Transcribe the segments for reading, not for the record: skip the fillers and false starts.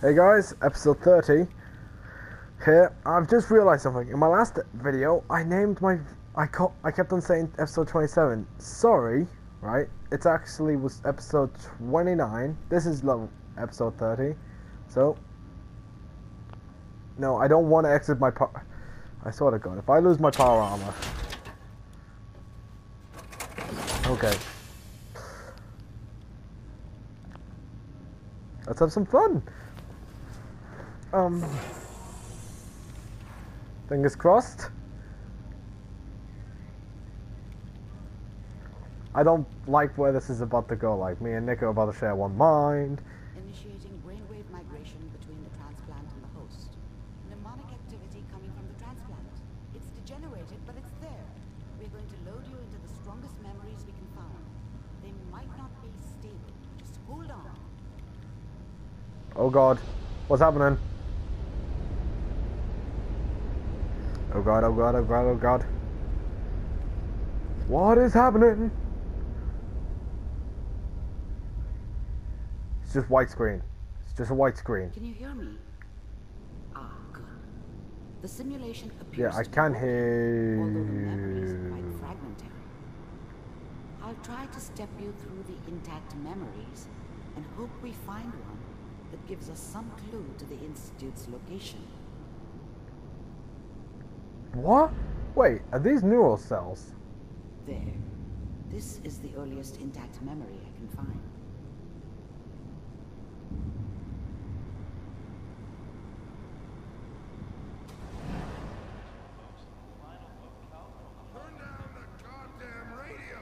Hey guys, episode 30 here. I've just realized something. In my last video, I named my... I kept on saying episode 27. Sorry, right? It actually was episode 29. This is episode 30. So... No, I don't want to exit my power... I swear to God, if I lose my power armor... Okay. Let's have some fun! Fingers crossed. I don't like where this is about to go. Like, me and Nick are about to share one mind. Initiating brainwave migration between the transplant and the host. Mnemonic activity coming from the transplant. It's degenerated, but it's there. We're going to load you into the strongest memories we can find. They might not be stable. Just hold on. Oh God, what's happening? Oh God, oh God, oh God, oh God. What is happening? It's just white screen. It's just a white screen. Can you hear me? Ah, good. The simulation appears I to be can working, hear although the memories are quite you. fragmentary. I'll try to step you through the intact memories and hope we find one that gives us some clue to the Institute's location. What? Wait, are these neural cells? There. This is the earliest intact memory I can find. Turn down the goddamn radio!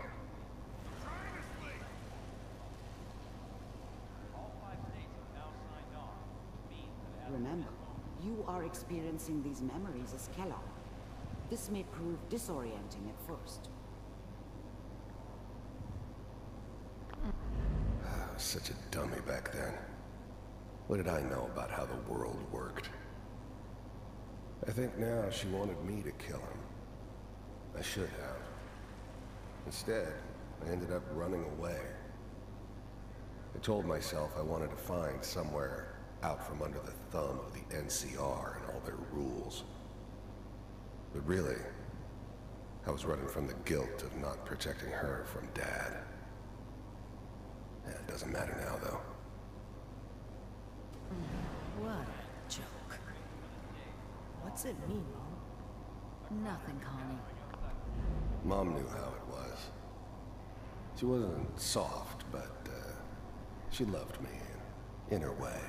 I'm trying to sleep! All 5 states have now signed on. Means that Remember, you are experiencing these memories as Kellogg. This may prove disorienting at first. I was such a dummy back then. What did I know about how the world worked? I think now she wanted me to kill him. I should have. Instead, I ended up running away. I told myself I wanted to find somewhere out from under the thumb of the NCR and all their rules. But really, I was running from the guilt of not protecting her from Dad. It doesn't matter now, though. What a joke. What's it mean, Mom? Nothing, Connie. Mom knew how it was. She wasn't soft, but she loved me in her way.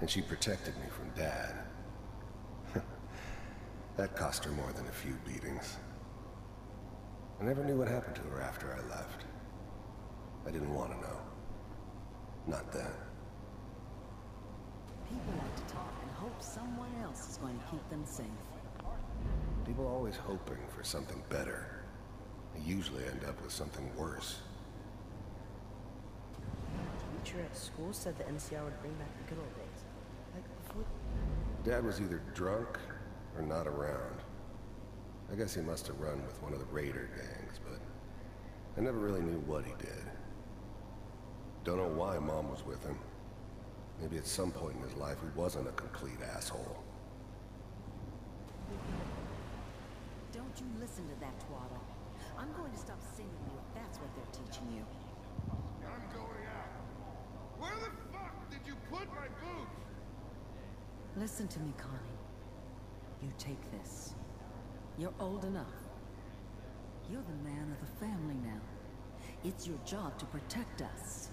And she protected me from Dad. That cost her more than a few beatings. I never knew what happened to her after I left. I didn't want to know. Not then. People like to talk and hope someone else is going to keep them safe. People are always hoping for something better. They usually end up with something worse. Teacher at school said the NCR would bring back the good old days. Like before... Dad was either drunk or not around. I guess he must have run with one of the raider gangs, but I never really knew what he did. Don't know why Mom was with him. Maybe at some point in his life he wasn't a complete asshole. Don't you listen to that twaddle. I'm going to stop singing you if that's what they're teaching you. I'm going out. Where the fuck did you put my boots? Listen to me, Connie. You take this. You're old enough. You're the man of the family now. It's your job to protect us.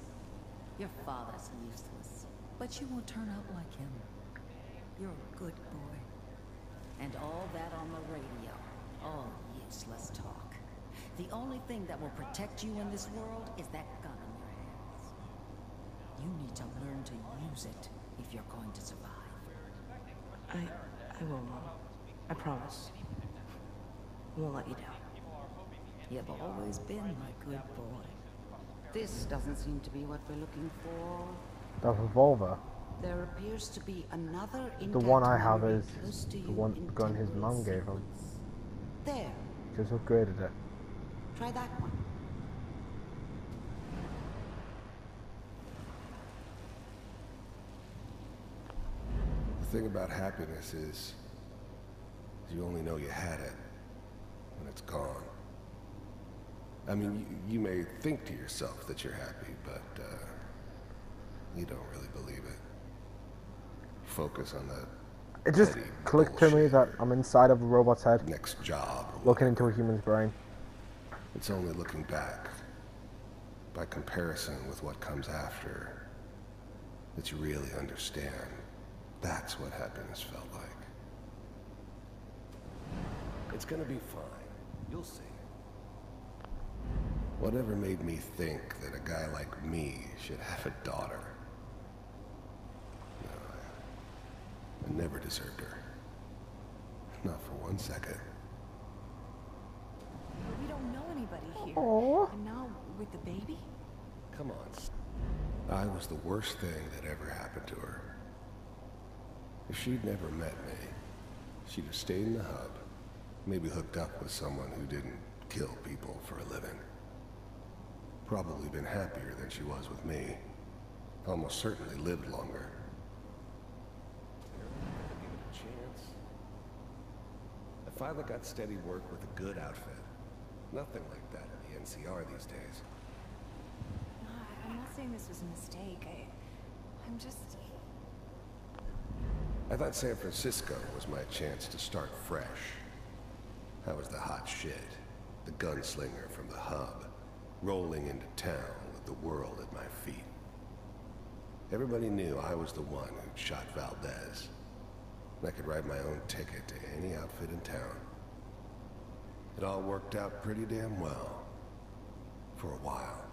Your father's useless, but you won't turn out like him. You're a good boy. And all that on the radio, all useless talk. The only thing that will protect you in this world is that gun in your hands. You need to learn to use it if you're going to survive. I will, Mom. I promise. I won't let you down. You've always been my good boy. This doesn't seem to be what we're looking for. The revolver. There appears to be another intact The one I have memory is close to the you one in gun his temporal mum gave him. sequence. There. Just upgraded it. Try that one. thing about happiness is you only know you had it when it's gone. I mean, you may think to yourself that you're happy, but you don't really believe it. Focus on that. It just petty clicked to me bullshit. that I'm inside of a robot's head, Next job. or looking into whatever. a human's brain. It's only looking back, by comparison with what comes after, that you really understand. That's what happiness felt like. It's gonna be fine. You'll see. Whatever made me think that a guy like me should have a daughter? No, I never deserved her. Not for 1 second. But we don't know anybody here. Aww. And now, with the baby? Come on. I was the worst thing that ever happened to her. If she'd never met me, she'd have stayed in the hub, maybe hooked up with someone who didn't kill people for a living. Probably been happier than she was with me. Almost certainly lived longer. Give it a chance. I finally got steady work with a good outfit. Nothing like that in the NCR these days. No, I'm not saying this was a mistake. I'm just... I thought San Francisco was my chance to start fresh. I was the hot shit, the gunslinger from the hub, rolling into town with the world at my feet. Everybody knew I was the one who'd shot Valdez. And I could write my own ticket to any outfit in town. It all worked out pretty damn well. For a while.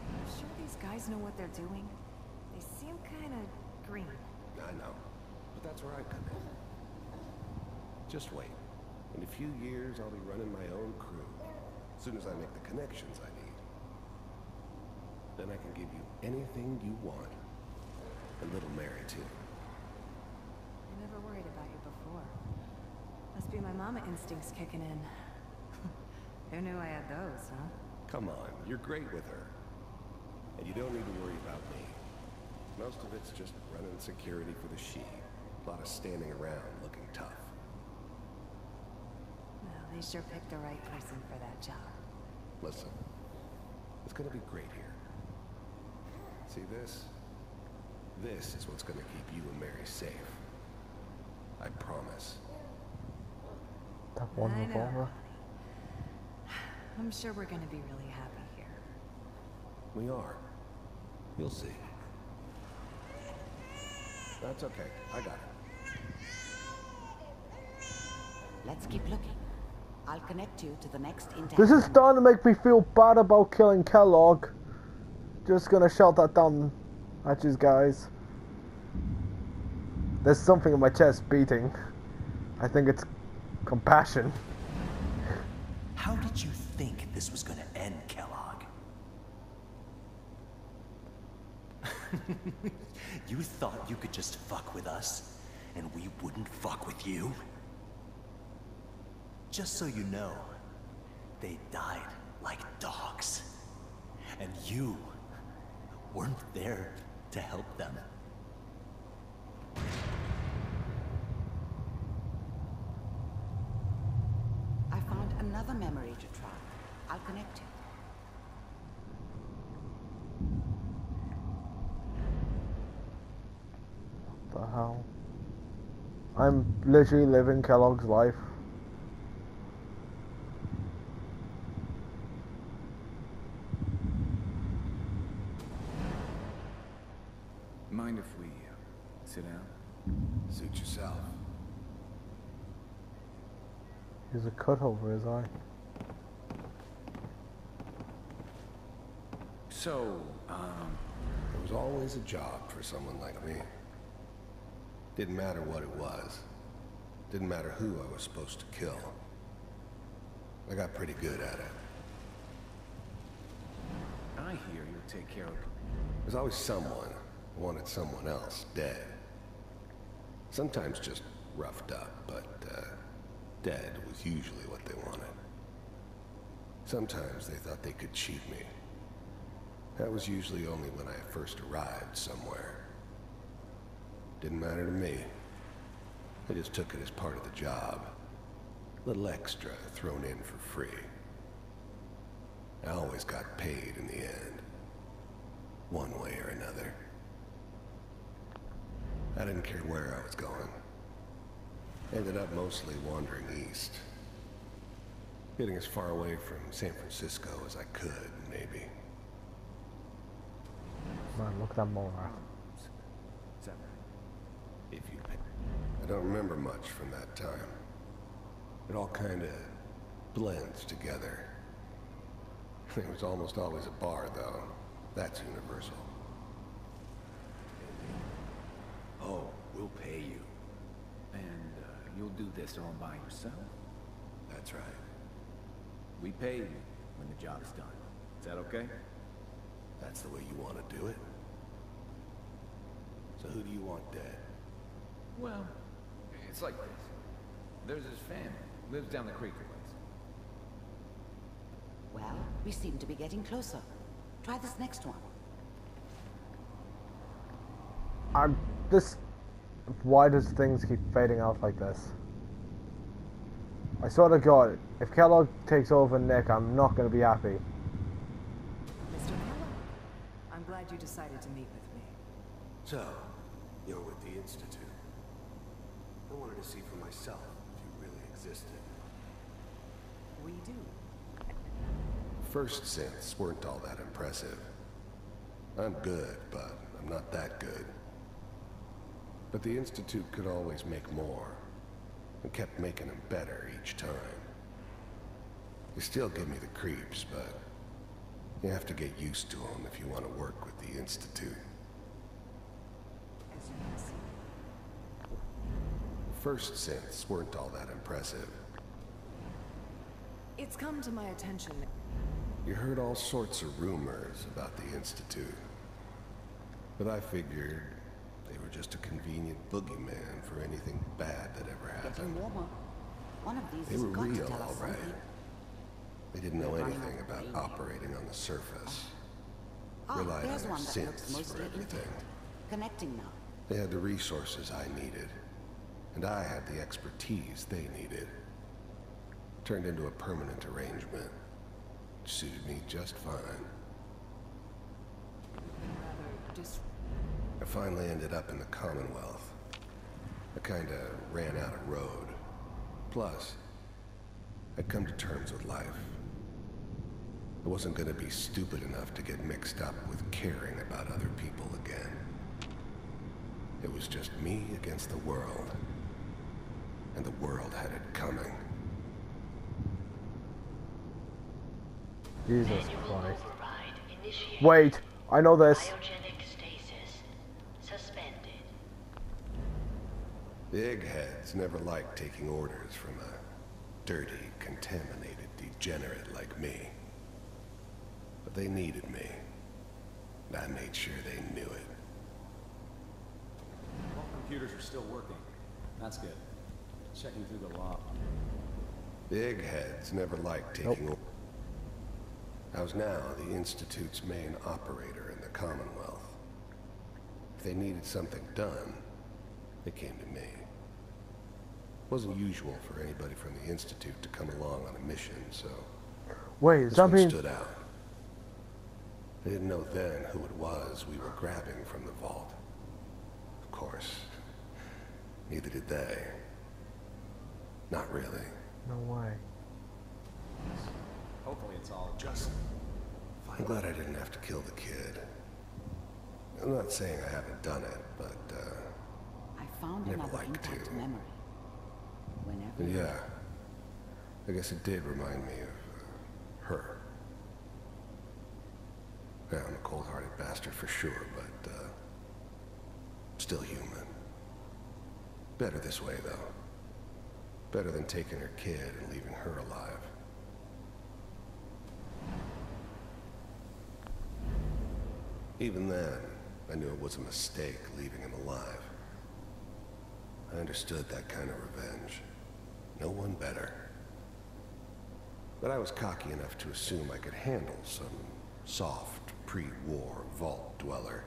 I'm sure these guys know what they're doing. They seem kind of green. I know, but that's where I come in. Just wait. In a few years, I'll be running my own crew. As soon as I make the connections I need. Then I can give you anything you want. And little Mary, too. I never worried about you before. Must be my mama instincts kicking in. Who knew I had those, huh? Come on, you're great with her. And you don't need to worry about me. Most of it's just running security for the she. A lot of standing around looking tough. Well, they sure picked the right person for that job. Listen, it's gonna be great here. See this? This is what's gonna keep you and Mary safe. I promise. That one I know, revolver. I'm sure we're gonna be really happy here. We are. You'll see. That's okay. I got it. Let's keep looking. I'll connect you to the next intel. This is starting to make me feel bad about killing Kellogg. Just gonna shout that down at you guys. There's something in my chest beating. I think it's compassion. How did you think this was gonna end, Kellogg? You thought you could just fuck with us, and we wouldn't fuck with you? Just so you know, they died like dogs. And you weren't there to help them. I found another memory to try. I'll connect you. What the hell? I'm literally living Kellogg's life. Mind if we sit down? Suit yourself. There's a cut over his eye. So, There was always a job for someone like me. Didn't matter what it was. Didn't matter who I was supposed to kill. I got pretty good at it. I hear you'll take care of... There's always someone who wanted someone else dead. Sometimes just roughed up, but dead was usually what they wanted. Sometimes they thought they could cheat me. That was usually only when I first arrived somewhere. Didn't matter to me. I just took it as part of the job. A little extra thrown in for free. I always got paid in the end. One way or another. I didn't care where I was going. Ended up mostly wandering east. Getting as far away from San Francisco as I could, maybe. Man, look at that molar. Is that right? If you pay. I don't remember much from that time. It all kind of blends together. There was almost always a bar, though. That's universal. Oh, we'll pay you. And you'll do this all by yourself? That's right. We pay you when the job's done. Is that okay? That's the way you want to do it. So who do you want dead? Well, it's like this. There's his family. Lives down the creek a ways. Well, we seem to be getting closer. Try this next one. Why does things keep fading out like this? I swear to God, if Kellogg takes over Nick, I'm not going to be happy. Mr. Kellogg, I'm glad you decided to meet with me. So, you're with the Institute. I wanted to see for myself if you really existed. We do. First synths weren't all that impressive. I'm good, but I'm not that good. But the Institute could always make more, and kept making them better each time. They still give me the creeps, but you have to get used to them if you want to work with the Institute. As you can see. First synths weren't all that impressive. It's come to my attention. You heard all sorts of rumors about the Institute. But I figured they were just a convenient boogeyman for anything bad that ever Getting happened. warmer. One of these They has were got to real, tell all us right. something. They didn't know They're running anything out of about range. operating on the surface. There's Relied on their one that looks synths for mostly everything. intact. Connecting now. They had the resources I needed, and I had the expertise they needed. Turned into a permanent arrangement. Suited me just fine. Rather I finally ended up in the Commonwealth. I kinda ran out of road. Plus, I'd come to terms with life. I wasn't gonna be stupid enough to get mixed up with caring about other people again. It was just me against the world. And the world had it coming. Jesus Christ. Wait, I know this. Cryogenic stasis suspended. The eggheads never liked taking orders from a dirty, contaminated degenerate like me. But they needed me. And I made sure they knew it. All computers are still working. That's good. Checking through the log. The eggheads never liked taking orders. I was now the Institute's main operator in the Commonwealth. If they needed something done, they came to me. It wasn't usual for anybody from the Institute to come along on a mission, so Wait, does this that one mean... stood out. I didn't know then who it was we were grabbing from the vault. Of course, neither did they. Not really. No way. Hopefully it's all Just... I'm glad I didn't have to kill the kid. I'm not saying I haven't done it, but, I found never another liked intact to. memory. Whenever yeah. I guess it did remind me of, her. Yeah, I'm a cold-hearted bastard for sure, but, still human. Better this way, though. Better than taking her kid and leaving her alive. Even then, I knew it was a mistake leaving him alive. I understood that kind of revenge. No one better. But I was cocky enough to assume I could handle some soft, pre-war vault dweller.